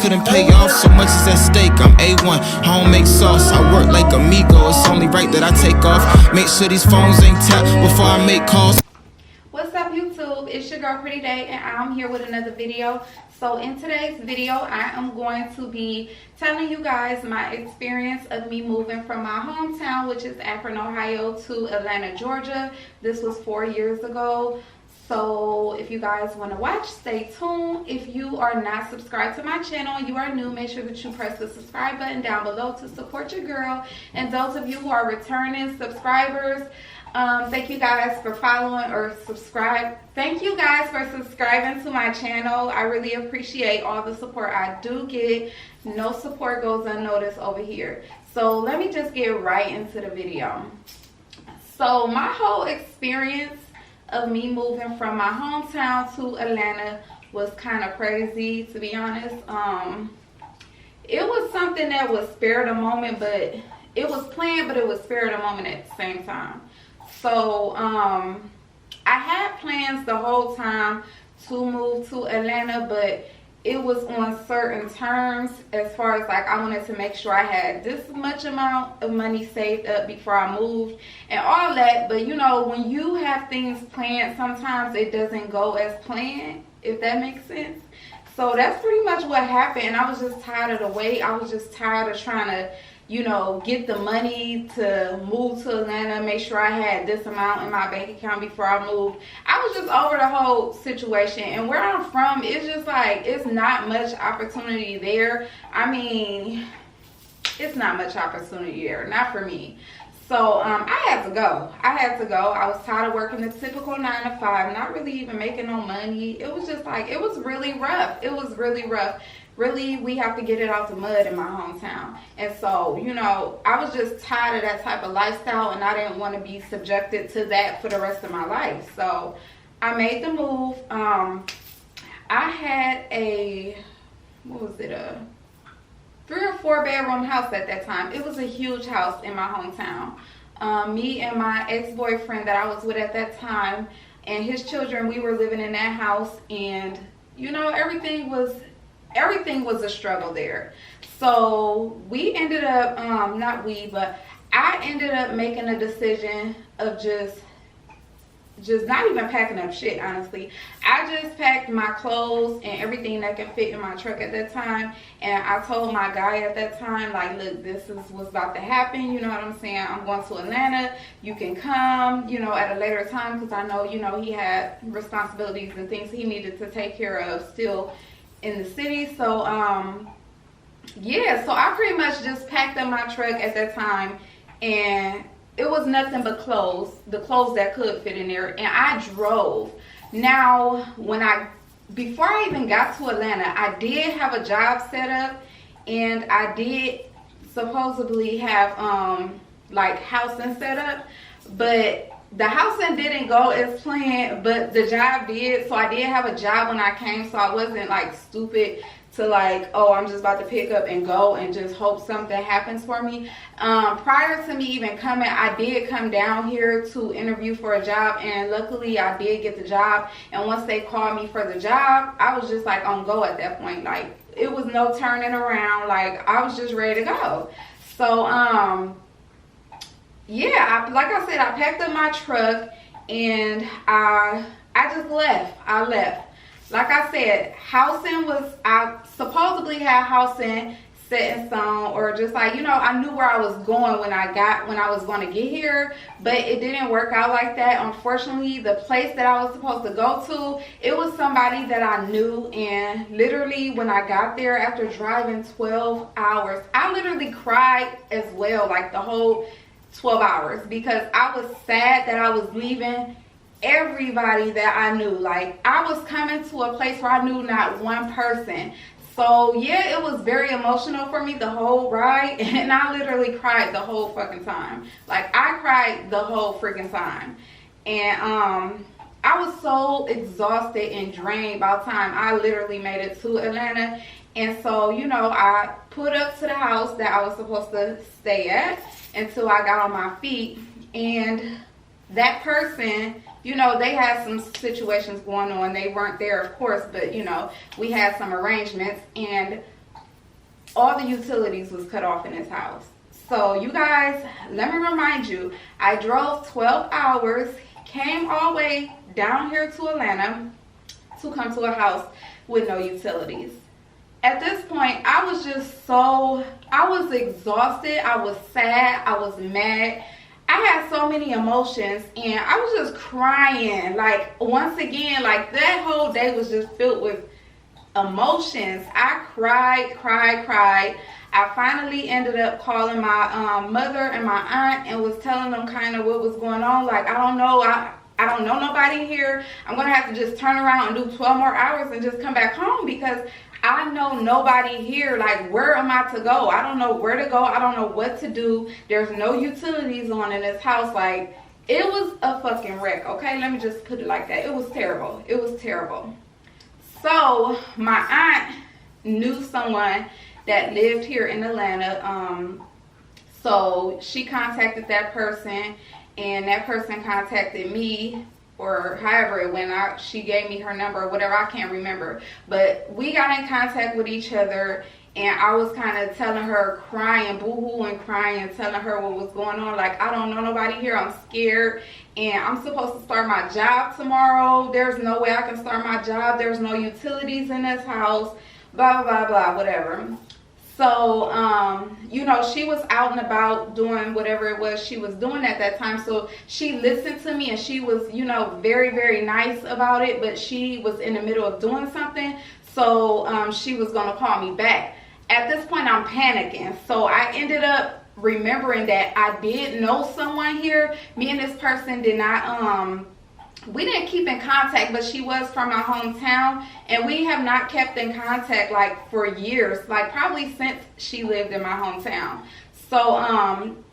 Couldn't pay off, so much is at stake. I'm A1, I don't make sauce, I work like amigo. It's only right that I take off. Make sure these phones ain't tapped before I make calls. What's up, YouTube? It's your girl PrettyDae, and I'm here with another video. So in today's video, I am going to be telling you guys my experience of me moving from my hometown, which is Akron, Ohio, to Atlanta, Georgia. This was 4 years ago. So if you guys want to watch, stay tuned. If you are not subscribed to my channel and you are new, make sure that you press the subscribe button down below to support your girl. And those of you who are returning subscribers, thank you guys for following or subscribe. Thank you guys for subscribing to my channel. I really appreciate all the support I do get. No support goes unnoticed over here. So let me just get right into the video. So my whole experience of me moving from my hometown to Atlanta was kind of crazy, to be honest. It was something that was spare of the moment, but it was planned, but it was spare of the moment at the same time. So I had plans the whole time to move to Atlanta, but it was on certain terms, as far as like I wanted to make sure I had this much amount of money saved up before I moved and all that. But you know, when you have things planned, sometimes it doesn't go as planned, if that makes sense. So that's pretty much what happened, and I was just tired of the wait. I was just tired of trying to, you know, get the money to move to Atlanta, make sure I had this amount in my bank account before I moved. I was just over the whole situation. And where I'm from, it's just like, it's not much opportunity there. I mean, it's not much opportunity there, not for me. So I had to go. I was tired of working the typical 9 to 5, not really even making no money. It was just like, it was really rough. It was really rough. Really, we have to get it out the mud in my hometown. And so, you know, I was just tired of that type of lifestyle, and I didn't want to be subjected to that for the rest of my life. So I made the move. I had a, what was it, a 3 or 4 bedroom house at that time. It was a huge house in my hometown. Me and my ex-boyfriend that I was with at that time and his children, we were living in that house, and you know, everything was a struggle there. So we ended up, but I ended up making a decision of just not even packing up shit, honestly. I just packed my clothes and everything that could fit in my truck at that time, and I told my guy at that time, like, look, this is what's about to happen, you know what I'm saying? I'm going to Atlanta. You can come, you know, at a later time, because I know, you know, he had responsibilities and things he needed to take care of still in the city. So yeah, so I pretty much just packed up my truck at that time, and it was nothing but clothes, the clothes that could fit in there, and I drove. Now, before I even got to Atlanta, I did have a job set up, and I did supposedly have like housing set up, but the housing didn't go as planned, but the job did. So I did have a job when I came, so I wasn't like stupid to like, oh, I'm just about to pick up and go and just hope something happens for me. Prior to me even coming, I did come down here to interview for a job, and luckily I did get the job. And once they called me for the job, I was just like on go at that point. Like, it was no turning around. Like, I was just ready to go. So yeah, like I said, I packed up my truck and I just left. I left. Like I said, I supposedly had housing set in stone, or just like, you know, I knew where I was going when I was going to get here, but it didn't work out like that. Unfortunately, the place that I was supposed to go to, it was somebody that I knew, and literally when I got there after driving 12 hours, I literally cried as well, like the whole 12 hours, because I was sad that I was leaving everybody that I knew. Like, I was coming to a place where I knew not one person. So yeah, it was very emotional for me the whole ride, and I literally cried the whole fucking time. Like, I cried the whole freaking time. And I was so exhausted and drained by the time I literally made it to Atlanta. And so, you know, I put up to the house that I was supposed to stay at until I got on my feet. And that person, you know, they had some situations going on. They weren't there, of course, but, you know, we had some arrangements. And all the utilities was cut off in his house. So you guys, let me remind you, I drove 12 hours, came all the way down here to Atlanta to come to a house with no utilities. At this point, I was exhausted, I was sad, I was mad. I had so many emotions and I was just crying. Like, once again, like that whole day was just filled with emotions. I cried. I finally ended up calling my mother and my aunt and was telling them kind of what was going on. Like, I don't know, I don't know nobody here. I'm gonna have to just turn around and do 12 more hours and just come back home because I know nobody here. Like, where am I to go? I don't know where to go. I don't know what to do. There's no utilities on in this house. Like, it was a fucking wreck, okay? Let me just put it like that. It was terrible. It was terrible. So my aunt knew someone that lived here in Atlanta. So she contacted that person, and that person contacted me, or however it went out. She gave me her number or whatever, I can't remember. But we got in contact with each other, and I was kind of telling her, crying, boo-hooing, crying, telling her what was going on. Like, I don't know nobody here, I'm scared, and I'm supposed to start my job tomorrow. There's no way I can start my job. There's no utilities in this house, blah, blah, blah, whatever. So, you know, she was out and about doing whatever it was she was doing at that time. So she listened to me and she was, you know, very, very nice about it. But she was in the middle of doing something. So she was going to call me back. At this point, I'm panicking. So I ended up remembering that I did know someone here. Me and this person did not, we didn't keep in contact, but she was from my hometown, and we have not kept in contact like for years, like probably since she lived in my hometown. So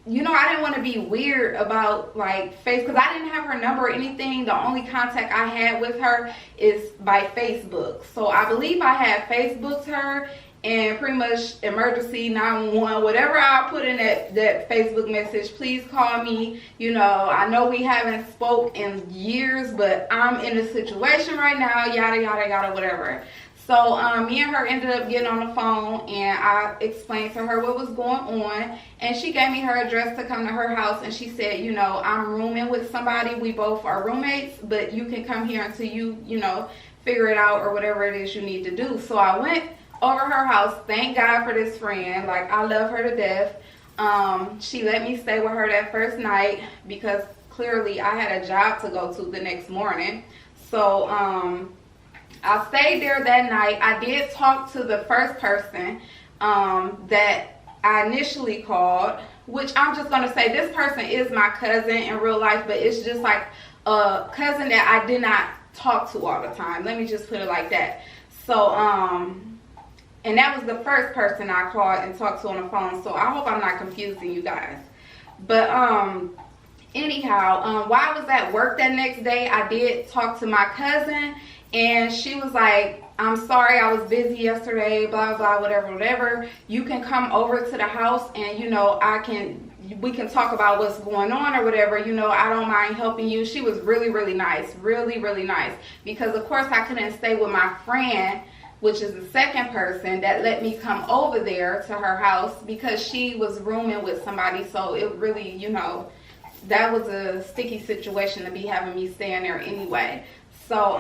you know, I didn't want to be weird about like because I didn't have her number or anything. The only contact I had with her is by Facebook. So I believe I had Facebooked her, and pretty much emergency 911, whatever I put in that Facebook message, please call me. You know, I know we haven't spoke in years, but I'm in a situation right now, yada, yada, yada, whatever. So me and her ended up getting on the phone, and I explained to her what was going on, and she gave me her address to come to her house, and she said, you know, I'm rooming with somebody. We both are roommates, but you can come here until you know, figure it out or whatever it is you need to do. So I went over her house. Thank God for this friend. Like, I love her to death. She let me stay with her that first night because clearly I had a job to go to the next morning. So I stayed there that night. I did talk to the first person that I initially called, which I'm just gonna say this person is my cousin in real life, but it's just like a cousin that I did not talk to all the time. Let me just put it like that. So and that was the first person I called and talked to on the phone. So I hope I'm not confusing you guys. But anyhow, while I was at work that next day, I did talk to my cousin, and she was like, I'm sorry, I was busy yesterday, blah, blah, whatever. You can come over to the house, and, you know, we can talk about what's going on or whatever. You know, I don't mind helping you. She was really, really nice. Really, really nice. Because, of course, I couldn't stay with my friend, which is the second person that let me come over there to her house because she was rooming with somebody. So it really, you know, that was a sticky situation to be having me staying there anyway. So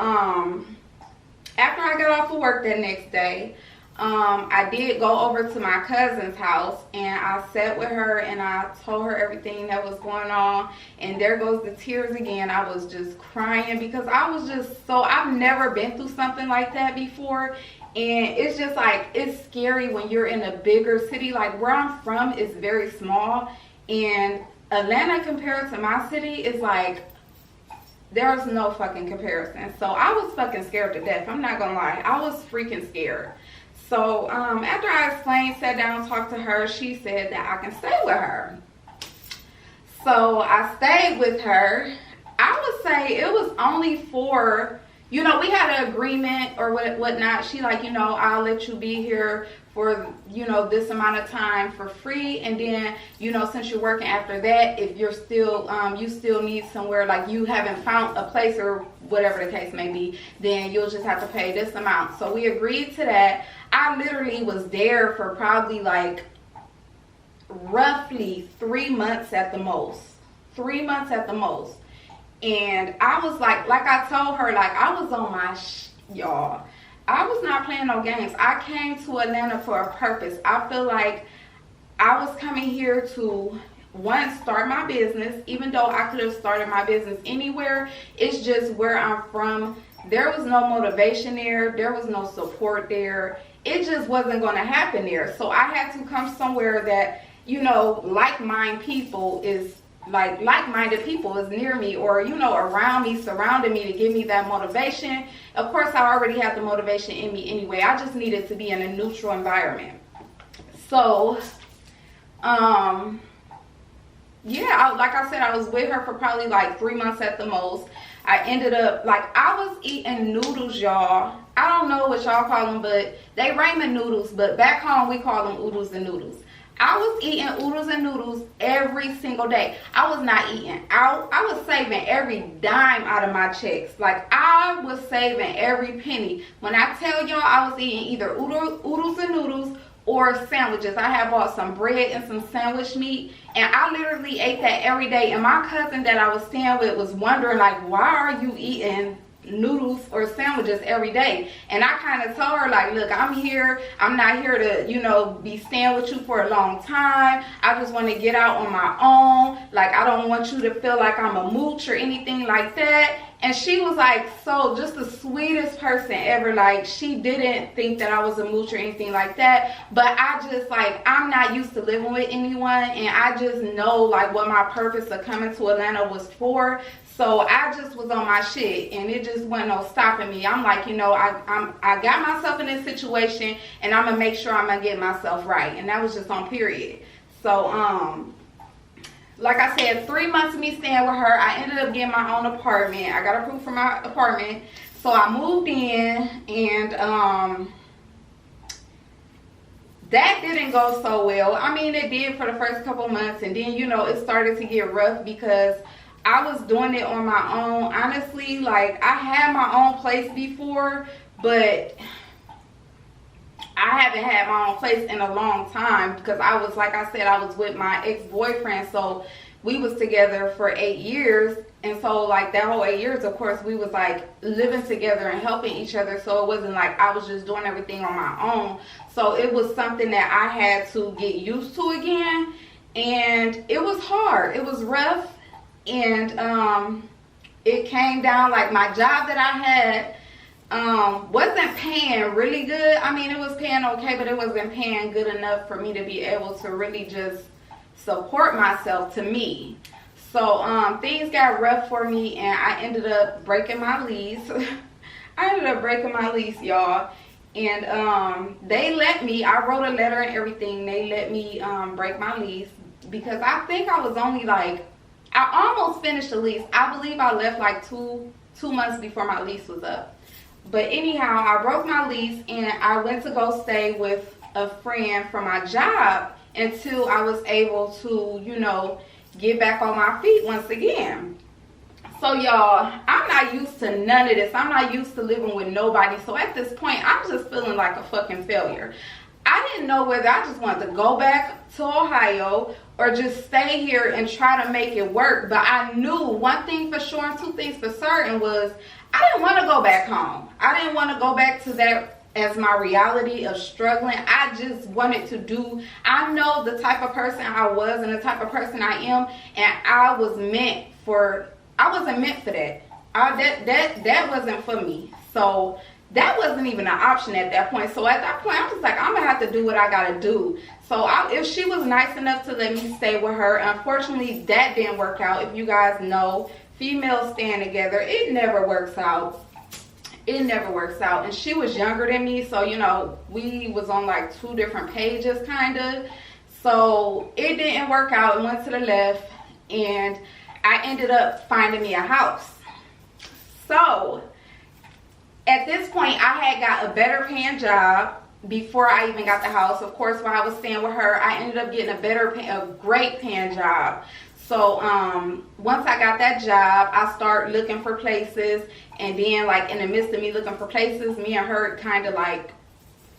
after I got off of work that next day, I did go over to my cousin's house, and I sat with her and I told her everything that was going on. And there goes the tears again. I was just crying because I was just I've never been through something like that before. And it's just like, it's scary when you're in a bigger city. Like, where I'm from is very small, and Atlanta compared to my city is like, there's no fucking comparison. So I was fucking scared to death. I'm not gonna lie. I was freaking scared. So after I explained, sat down, talked to her, she said that I can stay with her. So I stayed with her. I would say it was only for, you know, we had an agreement or whatnot. She like, you know, I'll let you be here for, you know, this amount of time for free. And then, you know, since you're working after that, if you're still, you still need somewhere, like you haven't found a place or whatever the case may be, then you'll just have to pay this amount. So we agreed to that. I literally was there for probably like roughly 3 months at the most. 3 months at the most. And I was like I told her, like, I was on my y'all. I was not playing no games. I came to Atlanta for a purpose. I feel like I was coming here to, one, start my business. Even though I could have started my business anywhere, it's just where I'm from. There was no motivation there. There was no support there. It just wasn't going to happen there. So I had to come somewhere that, you know, like-minded people is near me, or, you know, around me, surrounding me, to give me that motivation. Of course, I already had the motivation in me anyway. I just needed to be in a neutral environment. So, yeah, like I said, I was with her for probably like 3 months at the most. I ended up, like, I was eating noodles, y'all. I don't know what y'all call them, but they ramen noodles, but back home we call them oodles and noodles. I was eating oodles and noodles every single day. I was not eating out. I was saving every dime out of my checks. Like, I was saving every penny. When I tell y'all, I was eating either oodles and noodles or sandwiches. I had bought some bread and some sandwich meat, and I literally ate that every day. And my cousin that I was staying with was wondering, like, why are you eating noodles or sandwiches every day? And I kind of told her, like, look, I'm here. I'm not here to, you know, be staying with you for a long time. I just want to get out on my own. Like, I don't want you to feel like I'm a mooch or anything like that. And she was like, so, just the sweetest person ever. Like, she didn't think that I was a mooch or anything like that. But I just, like, I'm not used to living with anyone, and I just know, like, what my purpose of coming to Atlanta was for. So I just was on my shit, and it just wasn't no stopping me. I'm like, you know, I got myself in this situation, and I'm gonna make sure I'm gonna get myself right. And that was just on period. So like I said, 3 months of me staying with her, I ended up getting my own apartment. I got approved for my apartment, so I moved in, and that didn't go so well. I mean, it did for the first couple months, and then, you know, it started to get rough because I was doing it on my own. Honestly, like, I had my own place before, but I haven't had my own place in a long time because I was, like I said, I was with my ex-boyfriend. So we was together for 8 years. And so, like, that whole 8 years, of course, we was, like, living together and helping each other. So it wasn't like I was just doing everything on my own. So it was something that I had to get used to again. And it was hard. It was rough. And it came down, like, my job that I had wasn't paying really good. I mean, it was paying okay, but it wasn't paying good enough for me to be able to really just support myself, to me. So things got rough for me, and I ended up breaking my lease. I ended up breaking my lease, y'all. And they let me, I wrote a letter and everything, they let me break my lease because I think I was only like, I almost finished the lease. I believe I left like two months before my lease was up. But anyhow, I broke my lease, and I went to go stay with a friend from my job until I was able to, you know, get back on my feet once again. So, y'all, I'm not used to none of this. I'm not used to living with nobody. So at this point, I'm just feeling like a fucking failure. I didn't know whether I just wanted to go back to Ohio or just stay here and try to make it work. But I knew one thing for sure and two things for certain was I didn't want to go back home. I didn't want to go back to that as my reality of struggling. I just wanted to do, I know the type of person I was and the type of person I am, and I wasn't meant for that. That wasn't for me. So that wasn't even an option at that point. So at that point, I was like, I'm gonna have to do what I gotta do. So if she was nice enough to let me stay with her, unfortunately that didn't work out. If you guys know, females staying together, it never works out. It never works out. And she was younger than me, so, you know, we was on like 2 different pages kind of. So it didn't work out. It went to the left, and I ended up finding me a house. So at this point, I had got a better paying job before I even got the house. Of course, while I was staying with her, I ended up getting a great paying job. So once I got that job, I started looking for places, and then, like, in the midst of me looking for places, me and her kind of like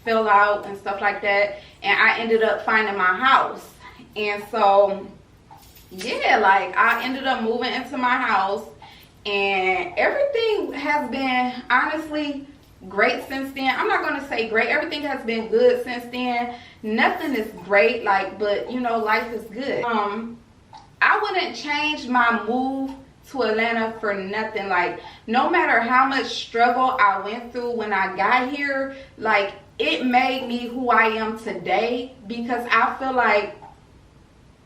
fell out and stuff like that, and I ended up finding my house. And so yeah, like I ended up moving into my house, and everything has been honestly great since then. I'm not gonna say great, everything has been good since then. Nothing is great, like, but you know, life is good. I wouldn't change my move to Atlanta for nothing. Like, no matter how much struggle I went through when I got here, like, it made me who I am today, because I feel like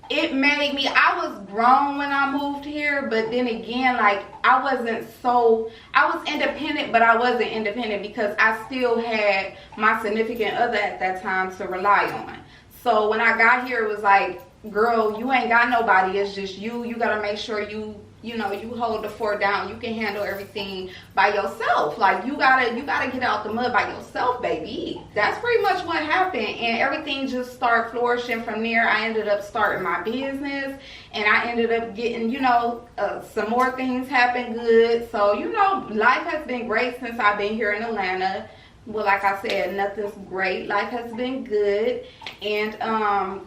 it made me, I was grown when I moved here, but then again, like, I was independent, but I wasn't independent because I still had my significant other at that time to rely on. So when I got here, it was like, girl, you ain't got nobody, it's just you. You gotta make sure you know, you hold the fort down. You can handle everything by yourself. Like, you gotta get out the mud by yourself, baby. That's pretty much what happened, and everything just started flourishing from there. I ended up starting my business, and I ended up getting, you know, some more things happen good. So, you know, life has been great since I've been here in Atlanta. Well, like I said, nothing's great. Life has been good, and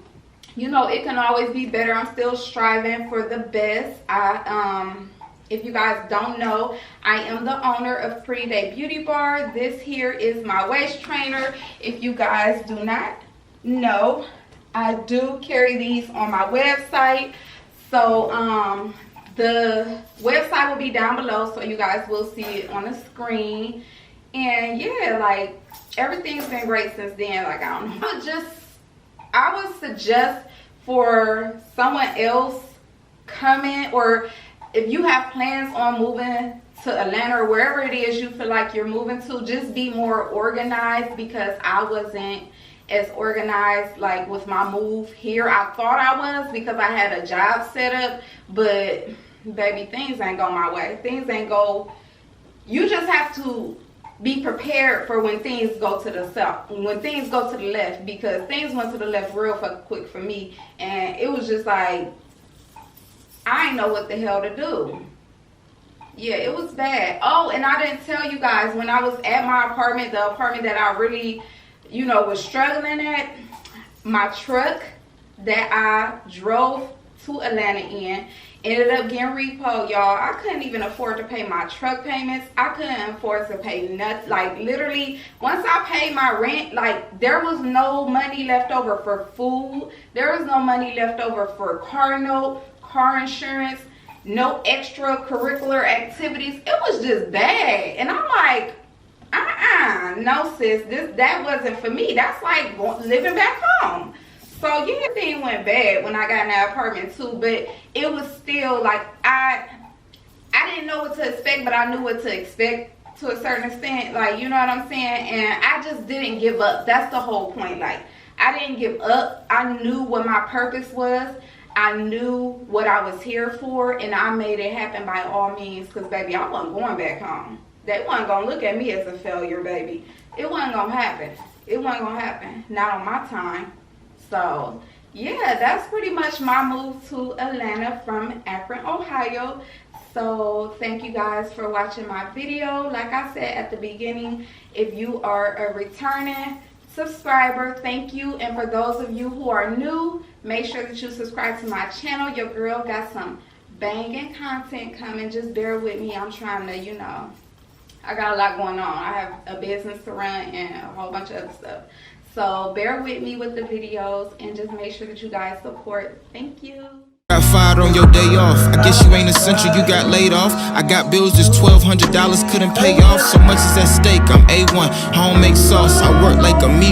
you know, it can always be better. I'm still striving for the best. If you guys don't know, I am the owner of PrettyDae Beauty Bar. This here is my waist trainer. If you guys do not know, I do carry these on my website. So the website will be down below, so you guys will see it on the screen. And yeah, like, everything's been great since then. Like, I don't know, I would suggest for someone else coming, or if you have plans on moving to Atlanta or wherever it is you feel like you're moving to, just be more organized, because I wasn't as organized like with my move here. I thought I was, because I had a job set up, but baby, things ain't go my way. Things ain't go. You just have to be prepared for when things go to the south, when things go to the left, because things went to the left real quick for me, and it was just like, I didn't know what the hell to do. Yeah, it was bad. Oh, and I didn't tell you guys, when I was at my apartment, the apartment that I really, you know, was struggling at, my truck that I drove to Atlanta in ended up getting repoed, y'all. I couldn't even afford to pay my truck payments. I couldn't afford to pay nothing. Like, literally, once I paid my rent, like, there was no money left over for food. There was no money left over for car note, car insurance, no extracurricular activities. It was just bad. And I'm like, no sis, that wasn't for me. That's like living back home. So yeah, everything went bad when I got in that apartment too, but it was still like, I didn't know what to expect, but I knew what to expect to a certain extent, like, you know what I'm saying? And I just didn't give up. That's the whole point. Like, I didn't give up. I knew what my purpose was. I knew what I was here for, and I made it happen by all means, because baby, I wasn't going back home. They wasn't gonna look at me as a failure, baby. It wasn't gonna happen. It wasn't gonna happen. Not on my time. So yeah, that's pretty much my move to Atlanta from Akron, Ohio. So thank you guys for watching my video. Like I said at the beginning, if you are a returning subscriber, thank you. And for those of you who are new, make sure that you subscribe to my channel. Your girl got some banging content coming. Just bear with me. I'm trying to, you know, I got a lot going on. I have a business to run and a whole bunch of other stuff. So bear with me with the videos, and just make sure that you guys support. Thank you. Got fired on your day off. I guess you ain't essential, you got laid off. I got bills, just $1,200 couldn't pay off. So much is at stake, I'm A1, homemade sauce. I work like a meat.